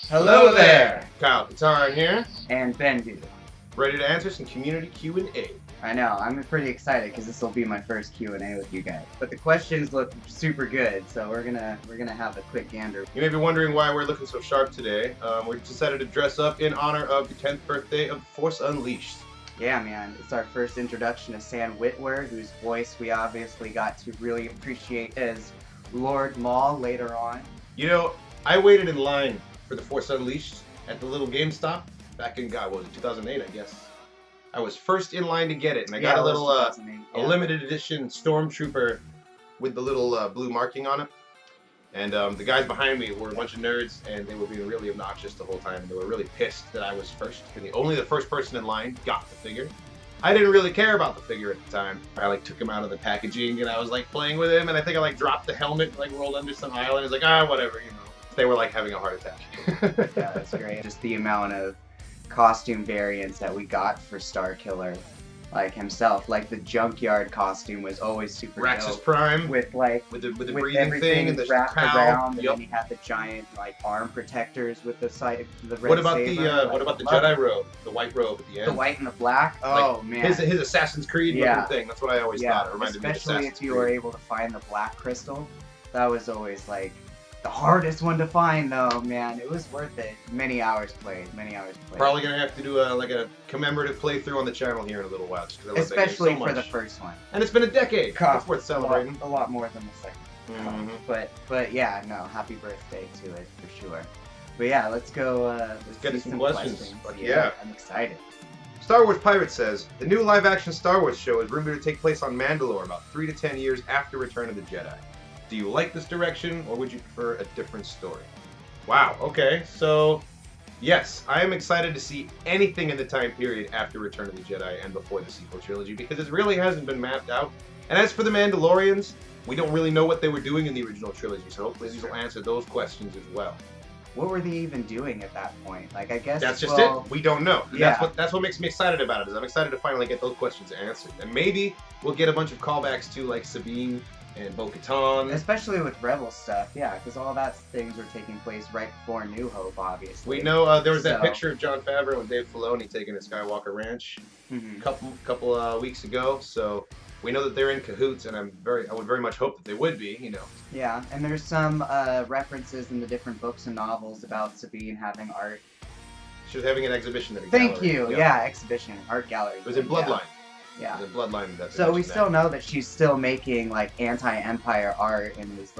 Hello there! Kyle Katarn here, And Bendu. ready to answer some community Q&A. I know, I'm pretty excited because this will be my first Q&A with you guys. But the questions look super good, so we're gonna have a quick gander. You may be wondering why we're looking so sharp today. We decided to dress up in honor of the 10th birthday of Force Unleashed. Yeah, man, it's our first introduction to Sam Witwer, whose voice we obviously got to really appreciate as Lord Maul later on. You know, I waited in line for the Force Unleashed at the little GameStop back in, God, what was it, 2008, I guess. I was first in line to get it, and I got a little a limited edition Stormtrooper with the little blue marking on it. And the guys behind me were a bunch of nerds, and they were being really obnoxious the whole time. They were really pissed that I was first, and only the first person in line got the figure. I didn't really care about the figure at the time. I took him out of the packaging, and I was playing with him, and I think I dropped the helmet, rolled under some island. I was like, whatever, you know. They were having a heart attack. Yeah, that's great. Just the amount of costume variants that we got for Starkiller, himself, the junkyard costume was always super Raxus dope. Prime with the breathing thing and the wrapped cowl. around, and then he had the giant arm protectors with the red What about saber. what about the Jedi robe, the white robe at the end? The white and the black. Oh man, his Assassin's Creed looking thing. That's what I always thought. It reminded me of Assassin's Especially if you Creed. were able to find the black crystal, that was always the hardest one to find, though, man. It was worth it. Many hours played. Probably gonna have to do a commemorative playthrough on the channel here in a little while, just 'cause I love that game Especially so for the much. first one. And it's been a decade. That's worth celebrating. A lot more than the second. But yeah, no, happy birthday to it for sure. But yeah, let's go. Let's get see some questions. Yeah, I'm excited. Star Wars Pirate says, the new live-action Star Wars show is rumored to take place on Mandalore about 3 to 10 years after Return of the Jedi. Do you like this direction, or would you prefer a different story? Wow, okay, so yes, I am excited to see anything in the time period after Return of the Jedi and before the sequel trilogy, because it really hasn't been mapped out. And as for the Mandalorians, we don't really know what they were doing in the original trilogy, so hopefully these will answer those questions as well. What were they even doing at that point? I guess that's just it. We don't know. Yeah. That's what makes me excited about it. Is I'm excited to finally get those questions answered, and maybe we'll get a bunch of callbacks to Sabine and Bo-Katan. Especially with Rebel stuff, yeah, because all that things were taking place right before New Hope, obviously. We know there was that picture of Jon Favreau and Dave Filoni taking a Skywalker Ranch a couple weeks ago, so we know that they're in cahoots, and I would very much hope that they would be, you know. Yeah, and there's some references in the different books and novels about Sabine having art. She was having an exhibition at a Thank gallery. you, yeah, exhibition, art gallery. It was in Bloodline. Yeah. The Bloodline. That's so we still know that she's still making anti-Empire art and is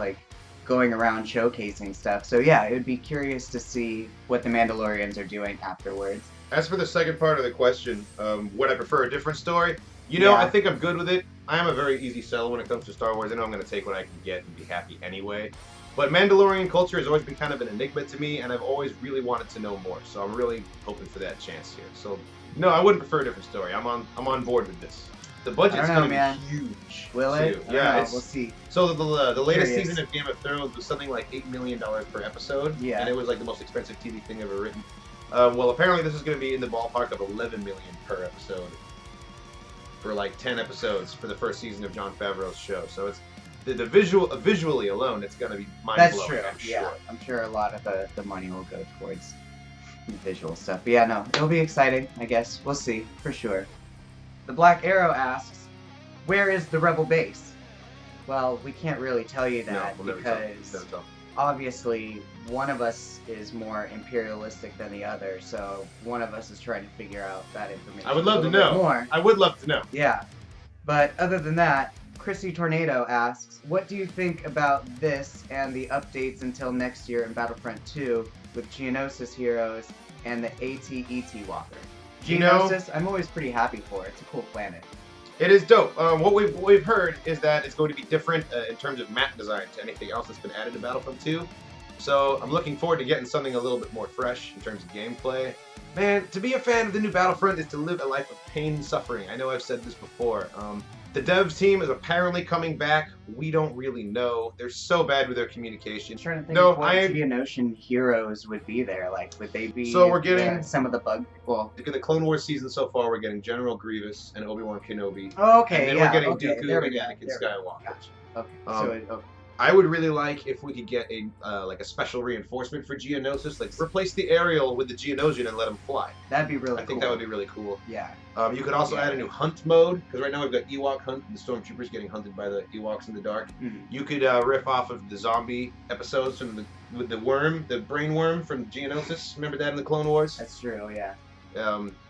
going around showcasing stuff. So yeah, it would be curious to see what the Mandalorians are doing afterwards. As for the second part of the question, would I prefer a different story? You know, I think I'm good with it. I am a very easy sell when it comes to Star Wars. I know I'm going to take what I can get and be happy anyway. But Mandalorian culture has always been kind of an enigma to me, and I've always really wanted to know more. So I'm really hoping for that chance here. So no, I wouldn't prefer a different story. I'm on board with this. The budget's going to be huge. Will it? Yeah, we'll see. So the latest season of Game of Thrones was something like $8 million per episode. Yeah. And it was the most expensive TV thing ever written. Well, apparently this is going to be in the ballpark of $11 million per episode for 10 episodes for the first season of Jon Favreau's show. So it's visually alone, it's going to be mind-blowing. That's true. I'm sure. I'm sure a lot of the money will go towards the visual stuff. But yeah, no, it'll be exciting, I guess. We'll see, for sure. The Black Arrow asks, where is the Rebel base? Well, we can't really tell you that because obviously one of us is more imperialistic than the other, so one of us is trying to figure out that information. I would love to know. More. I would love to know. Yeah. But other than that, Chrissy Tornado asks, what do you think about this and the updates until next year in Battlefront II with Geonosis heroes and the AT-ET Walker? Geonosis, I'm always pretty happy for it. It's a cool planet. It is dope. What we've heard is that it's going to be different in terms of map design to anything else that's been added to Battlefront 2. So I'm looking forward to getting something a little bit more fresh in terms of gameplay. Man, to be a fan of the new Battlefront is to live a life of pain and suffering. I know I've said this before. The devs team is apparently coming back. We don't really know. They're so bad with their communication. I'm trying to think of what Geonosian heroes would be there. Would they be so we're getting some of the bug... Well, in the Clone Wars season so far, we're getting General Grievous and Obi-Wan Kenobi. Oh, okay, and then we're getting Dooku and Anakin Skywalker. Gotcha. Okay, I would really like if we could get a like a special reinforcement for Geonosis, like replace the aerial with the Geonosian and let them fly. That'd be really cool. I think that would be really cool. Yeah. You could also add a new hunt mode, because right now we've got Ewok hunt, the stormtroopers getting hunted by the Ewoks in the dark. Mm-hmm. You could riff off of the zombie episodes from with the worm, the brain worm from Geonosis. Remember that in the Clone Wars? That's true, yeah.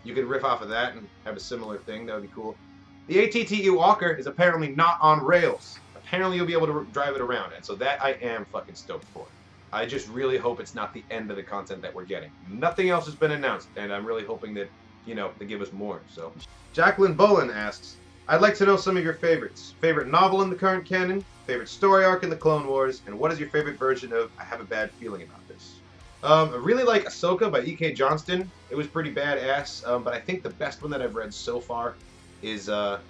You could riff off of that and have a similar thing. That would be cool. The ATT Ewalker is apparently not on rails. Apparently you'll be able to drive it around, and so that I am fucking stoked for. I just really hope it's not the end of the content that we're getting. Nothing else has been announced, and I'm really hoping that, you know, they give us more. So, Jacqueline Bolin asks, I'd like to know some of your favorites. Favorite novel in the current canon, favorite story arc in the Clone Wars, and what is your favorite version of I Have a Bad Feeling About This? I really like Ahsoka by E.K. Johnston. It was pretty badass, but I think the best one that I've read so far is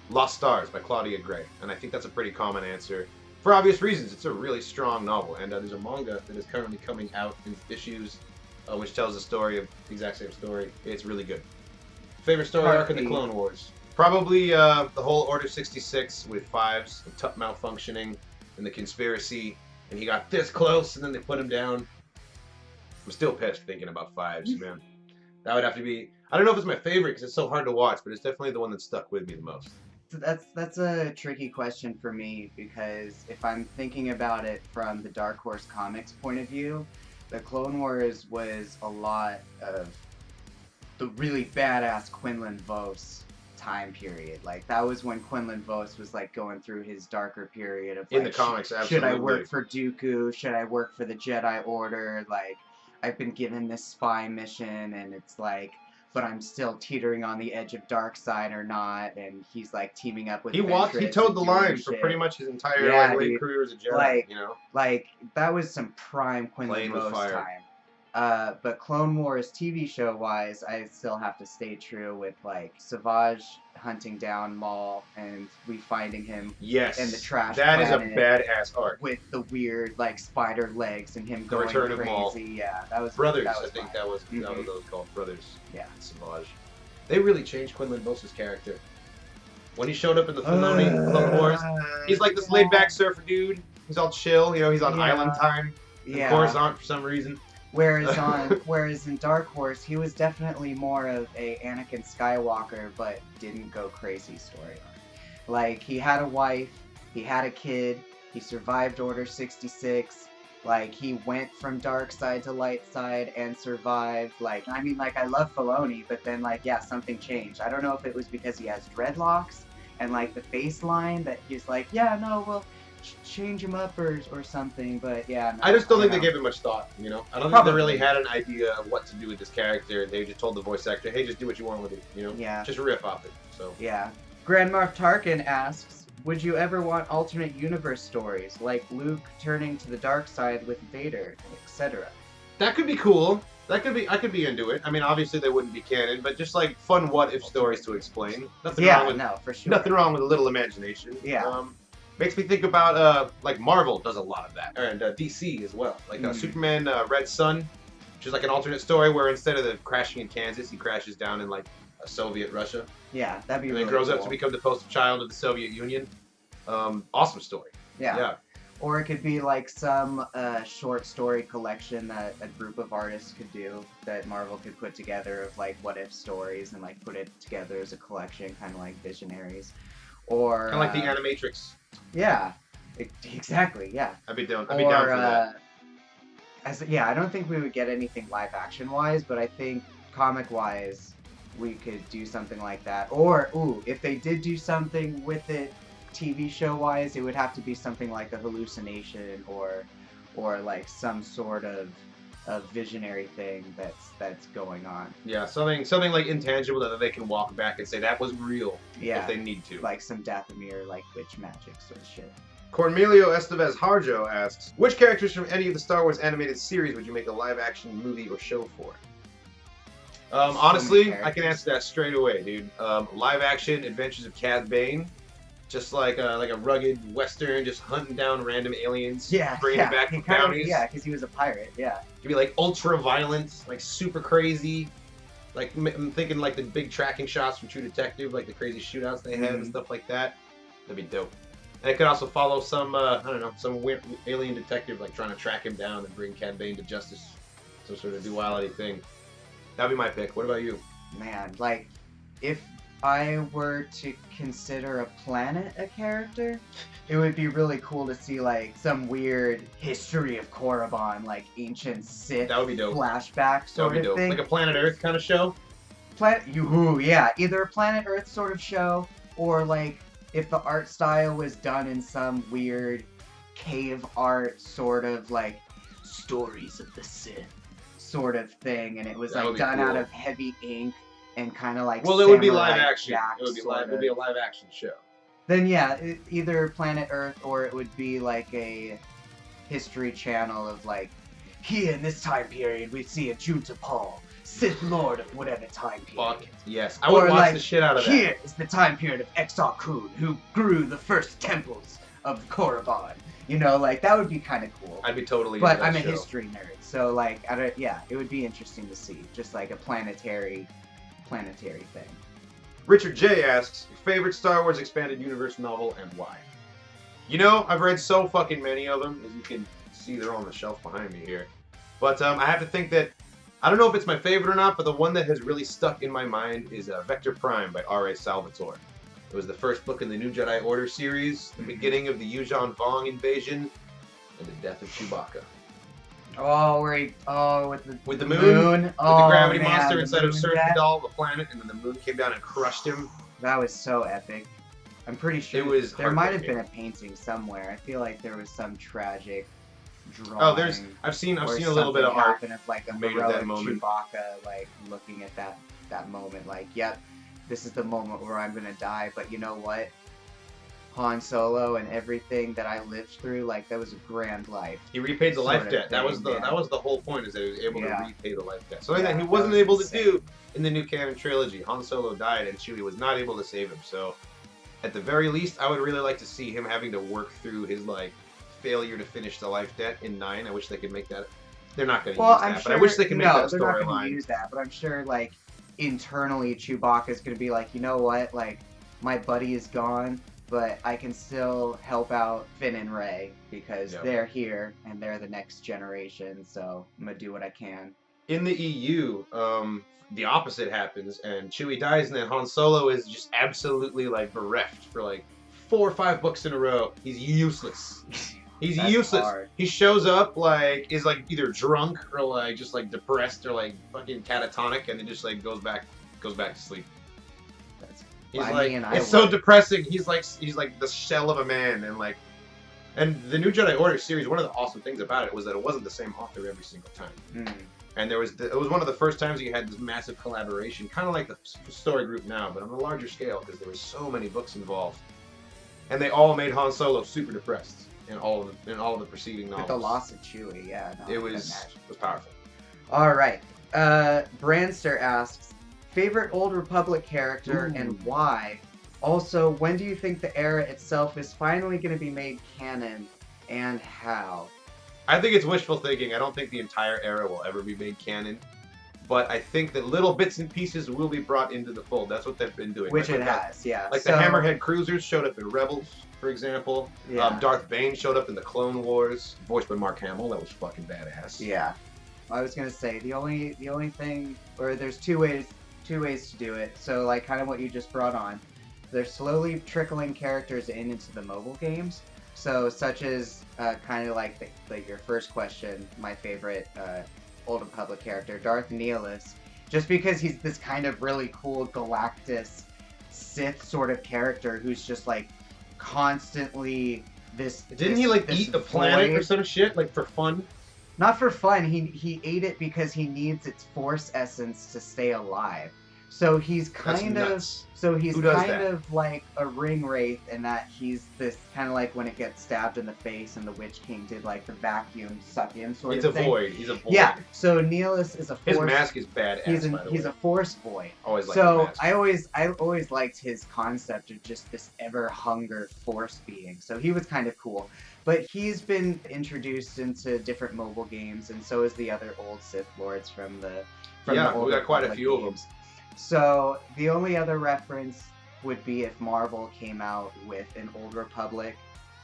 Lost Stars by Claudia Gray, and I think that's a pretty common answer. For obvious reasons, it's a really strong novel, and there's a manga that is currently coming out in issues, which tells the story of the exact same story. It's really good. Favorite story arc in the Clone Wars? Probably the whole Order 66 with Fives, the Tut malfunctioning, and the conspiracy, and he got this close, and then they put him down. I'm still pissed thinking about Fives, man. That would have to be... I don't know if it's my favorite because it's so hard to watch, but it's definitely the one that stuck with me the most. That's a tricky question for me, because if I'm thinking about it from the Dark Horse Comics point of view, the Clone Wars was a lot of the really badass Quinlan Vos time period. Like, that was when Quinlan Vos was like going through his darker period of like, in the comics, absolutely. Should I work for Dooku? Should I work for the Jedi Order? Like, I've been given this spy mission, and it's like, but I'm still teetering on the edge of dark side or not, and he's like teaming up with he towed the line for pretty much his entire late career as a Jedi, like, you know? Like, that was some prime Quinlan Vos time. But Clone Wars TV show wise, I still have to stay true with like Savage hunting down Maul and we finding him in the trash. That is a badass arc with the weird like spider legs and him going Return crazy. Of Maul. Yeah, that was Brothers. That was I think fine. that was what those called Brothers. Yeah, Savage. They really changed Quinlan Vos' character. When he showed up in the Filoni Clone Wars, he's like this laid-back surfer dude. He's all chill, you know. He's on island time. Yeah. Coruscant for some reason. Whereas in Dark Horse, he was definitely more of a Anakin Skywalker, but didn't go crazy story arc. Like, he had a wife, he had a kid, he survived Order 66. Like, he went from dark side to light side and survived. Like, I mean, like, I love Filoni, but then, like, yeah, something changed. I don't know if it was because he has dreadlocks and, like, the face line that he's like, yeah, no, well, change him up or something, but yeah. No, I just don't think they gave it much thought, you know? I don't think they really had an idea of what to do with this character. They just told the voice actor, hey, just do what you want with it, you know? Yeah. Just riff off it, so. Yeah. Grand Moff Tarkin asks, would you ever want alternate universe stories, like Luke turning to the dark side with Vader, etc.? That could be cool. I could be into it. I mean, obviously they wouldn't be canon, but just like fun what-if stories to explain. Nothing wrong with a little imagination. Yeah. Makes me think about, like, Marvel does a lot of that. And DC as well. Like, Superman Red Sun, which is like an alternate story where instead of the crashing in Kansas, he crashes down in, like, a Soviet Russia. Yeah, that'd be really cool. And then grows up to become the poster child of the Soviet Union. Awesome story. Yeah. Or it could be, like, some short story collection that a group of artists could do that Marvel could put together of, like, what-if stories and, like, put it together as a collection, kind of like Visionaries. Or... kind of like the Animatrix. Yeah, exactly, yeah. I'd be down for that. I don't think we would get anything live action wise, but I think comic wise we could do something like that. Or, if they did do something with it TV show wise, it would have to be something like a hallucination or like some sort of visionary thing that's going on. Yeah, something like intangible that they can walk back and say that was real. Yeah, if they need to. Like some Dathomir, like witch magic sort of shit. Cornelio Estevez Harjo asks, which characters from any of the Star Wars animated series would you make a live-action movie or show for? Honestly, I can answer that straight away, dude. Live-action Adventures of Cad Bane. Just like a rugged western, just hunting down random aliens, bringing them back from bounties. Yeah, because he was a pirate. Yeah. It'd be like ultra violent, like super crazy. Like I'm thinking like the big tracking shots from True Detective, like the crazy shootouts they had and stuff like that. That'd be dope. And it could also follow some, I don't know, some weird alien detective like trying to track him down and bring Cad Bane to justice. Some sort of duality thing. That'd be my pick. What about you? Man, like, if I were to consider a planet a character, it would be really cool to see, like, some weird history of Korriban, like ancient Sith That would be dope. flashback sort of thing. Like a Planet Earth kind of show? Yeah, either a Planet Earth sort of show, or like if the art style was done in some weird cave art sort of like stories of the Sith sort of thing, and it was like done out of heavy ink and kind of like it would be live action. Jack It would be a live action show. Then yeah, either Planet Earth or it would be like a History Channel of like, here in this time period we see a Junta Paul, Sith Lord of whatever time period. Fuck yes, I would watch the shit out of that. Here is the time period of Exar Kun, who grew the first temples of Korriban. You know, like that would be kind of cool. I'd be totally. But I'm a history nerd, so like, it would be interesting to see, just like a planetary thing. Richard J asks, your favorite Star Wars expanded universe novel and why? You know, I've read so fucking many of them, as you can see, they're on the shelf behind me here. But I have to think that, I don't know if it's my favorite or not, but the one that has really stuck in my mind is Vector Prime by R.A. Salvatore. It was the first book in the New Jedi Order series, the beginning of the Yuuzhan Vong invasion, and the death of Chewbacca. Oh, with the moon? With the gravity monster inside of Surfdal, the planet, and then the moon came down and crushed him. That was so epic. I'm pretty sure there might have been a painting somewhere. I feel like there was some tragic drawing. Oh, I've seen a little bit of art of like a made of that moment. Chewbacca like looking at that moment, like, yep, this is the moment where I'm gonna die. But you know what? Han Solo and everything that I lived through, like that was a grand life. He repaid the life debt. That was the whole point, is that he was able to repay the life debt. Something that he wasn't able to do in the new canon trilogy. Han Solo died and Chewie was not able to save him. So at the very least, I would really like to see him having to work through his like failure to finish the life debt in 9. I wish they could make that. They're not going to use that, but I wish they could make that a storyline. They're not going to use that, but I'm sure like internally Chewbacca's going to be like, you know what, like my buddy is gone, but I can still help out Finn and Rey because they're here and they're the next generation, so I'm going to do what I can. In the EU, the opposite happens, and Chewie dies, and then Han Solo is just absolutely like bereft for like 4 or 5 books in a row. He's useless. He's useless. Hard. He shows up like is like either drunk or like just like depressed or like fucking catatonic, and then just like goes back to sleep. It's so depressing. He's like the shell of a man, and the New Jedi Order series. One of the awesome things about it was that it wasn't the same author every single time, and it was one of the first times you had this massive collaboration, kind of like the story group now, but on a larger scale because there were so many books involved, and they all made Han Solo super depressed in all of the preceding novels. With the loss of Chewie, it was powerful. All right, Brandster asks, favorite Old Republic character and why? Also, when do you think the era itself is finally going to be made canon, and how? I think it's wishful thinking. I don't think the entire era will ever be made canon, but I think that little bits and pieces will be brought into the fold. That's what they've been doing. Which it has, yeah. Like the Hammerhead cruisers showed up in Rebels, for example. Yeah. Darth Bane showed up in the Clone Wars, voiced by Mark Hamill. That was fucking badass. Yeah. I was gonna say the only thing, or there's two ways to do it. So like kind of what you just brought on. They're slowly trickling characters into the mobile games. So such as kind of like your first question, my favorite Old Republic character, Darth Nihilus, just because he's this kind of really cool Galactus Sith sort of character who's just like constantly this. Didn't he like eat the planet or some shit like for fun? Not for fun. He ate it because he needs its Force essence to stay alive. So he's kind of like a ring wraith in that he's this kind of like when it gets stabbed in the face and the Witch King did like the vacuum suck in sort of thing. He's a void. Yeah. So Nihilus is a Force. His mask is badass. He's a Force void. Always liked so his mask. I always liked his concept of just this ever hunger Force being. So he was kind of cool. But he's been introduced into different mobile games, and so is the other old Sith Lords from the we got quite a few of them. So the only other reference would be if Marvel came out with an Old Republic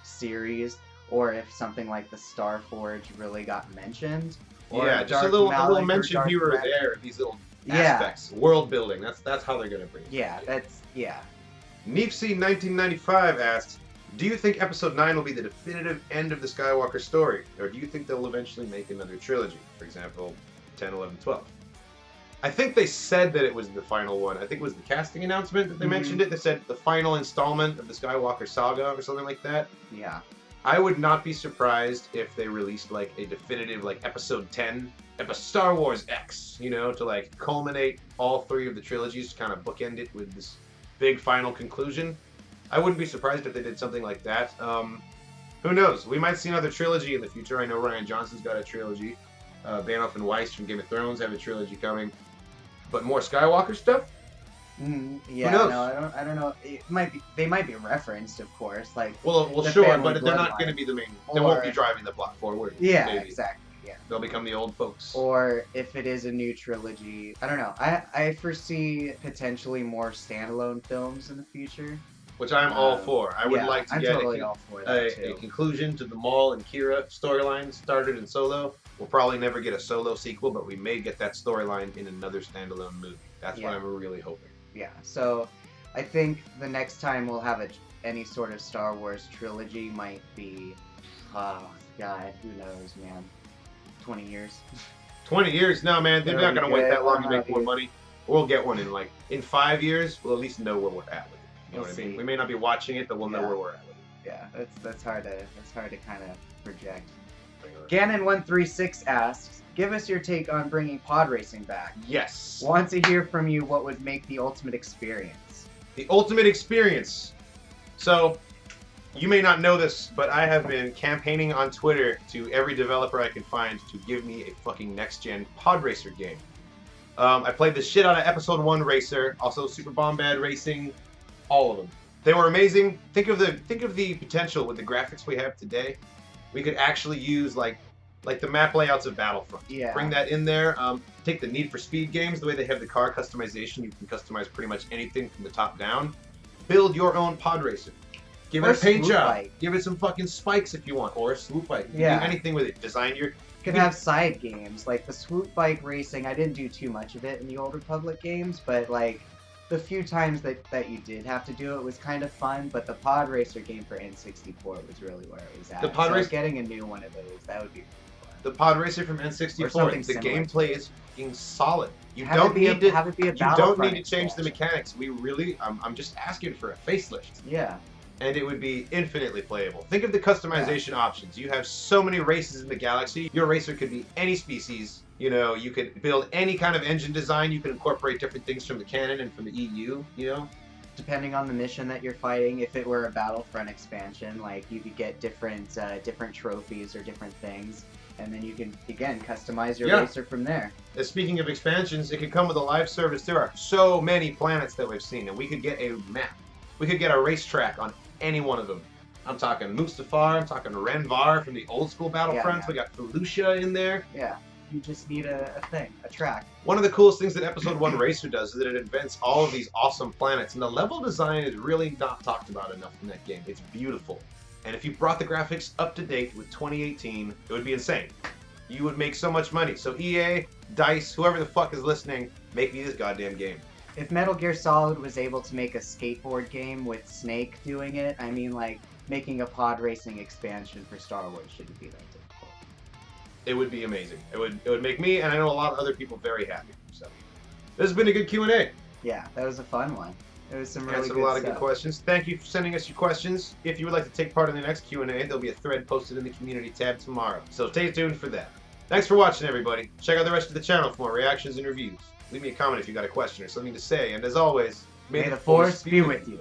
series, or if something like the Star Forge really got mentioned. Or Yeah, if just a Darth Malik little or mention Darth here or Revan. there. These little Yeah. aspects, world building. That's how they're gonna bring it. Yeah, yeah. Neefsy 1995 asks, do you think Episode 9 will be the definitive end of the Skywalker story, or do you think they'll eventually make another trilogy? For example, 10, 11, 12. I think they said that it was the final one. I think it was the casting announcement that they mentioned it. They said the final installment of the Skywalker saga or something like that. Yeah. I would not be surprised if they released like a definitive like Episode 10, Star Wars X, you know, to like culminate all three of the trilogies, to kind of bookend it with this big final conclusion. I wouldn't be surprised if they did something like that. Who knows? We might see another trilogy in the future. I know Rian Johnson's got a trilogy. Banoff and Weiss from Game of Thrones have a trilogy coming. But more Skywalker stuff? Yeah, Who knows? no, I don't know. It might be. They might be referenced, of course. Like, Well, the sure, family but they're not bloodline. going to be the main. They won't be driving the plot forward. yeah, maybe. exactly. Yeah. They'll become the old folks. Or if it is a new trilogy, I don't know. I foresee potentially more standalone films in the future. Which I'm all for. I would like to I'm get totally all for that a too. conclusion to the Maul and Kira storyline started in Solo. We'll probably never get a Solo sequel, but we may get that storyline in another standalone movie. That's what I'm really hoping. Yeah, so I think the next time we'll have any sort of Star Wars trilogy might be, oh god, who knows, man, 20 years. 20 years? No, man, they're not going to wait that long to make more dude. money. We'll get one in 5 years. We'll at least know where we're at with it. You know We'll what I mean? see. We may not be watching it, but we'll know Yeah. where we're at with it. Yeah, that's hard to kind of project. Ganon136 asks, give us your take on bringing pod racing back. Yes. Want to hear from you what would make the ultimate experience. The ultimate experience. So, you may not know this, but I have been campaigning on Twitter to every developer I can find to give me a fucking next-gen pod racer game. I played the shit out of Episode 1 Racer, also Super Bombad Racing, all of them. They were amazing. Think of the potential with the graphics we have today. We could actually use like the map layouts of Battlefront. Yeah. Bring that in there. Take the Need for Speed games, the way they have the car customization. You can customize pretty much anything from the top down. Build your own pod racer. Give it a paint job. Bike. Give it some fucking spikes if you want, or a swoop bike. You Yeah. can do anything with it. Design your. You could have side games, like the swoop bike racing. I didn't do too much of it in the Old Republic games, but like the few times that you did have to do it was kind of fun. But the pod racer game for N64 was really where it was at. The pod so race- getting a new one of those, that would be really fun. The pod racer from Or N64. something The similar gameplay to it. is fucking solid. You Have don't it be need to. have it be a You don't Battlefront need to change the expansion. mechanics. We really. I'm just asking for a facelift. Yeah. And it would be infinitely playable. Think of the customization options. You have so many races in the galaxy. Your racer could be any species. You know, you could build any kind of engine design. You can incorporate different things from the canon and from the EU, you know? Depending on the mission that you're fighting, if it were a Battlefront expansion, like you could get different trophies or different things, and then you can again customize your racer from there. Speaking of expansions, it could come with a live service. There are so many planets that we've seen, and we could get a map. We could get a racetrack on any one of them. I'm talking Mustafar, I'm talking Renvar from the old school Battlefronts. Yeah. We got Felucia in there. Yeah. You just need a track. One of the coolest things that Episode 1 Racer does is that it invents all of these awesome planets, and the level design is really not talked about enough in that game. It's beautiful. And if you brought the graphics up to date with 2018, it would be insane. You would make so much money. So EA, DICE, whoever the fuck is listening, make me this goddamn game. If Metal Gear Solid was able to make a skateboard game with Snake doing it, I mean, like, making a pod racing expansion for Star Wars shouldn't be that difficult. It would be amazing. It would make me, and I know a lot of other people, very happy. So, this has been a good Q&A. Yeah, that was a fun one. It was some really Answered good a lot of stuff. good questions. Thank you for sending us your questions. If you would like to take part in the next Q&A, there'll be a thread posted in the community tab tomorrow. So stay tuned for that. Thanks for watching, everybody. Check out the rest of the channel for more reactions and reviews. Leave me a comment if you got a question or something to say. And as always, May the Force be with you.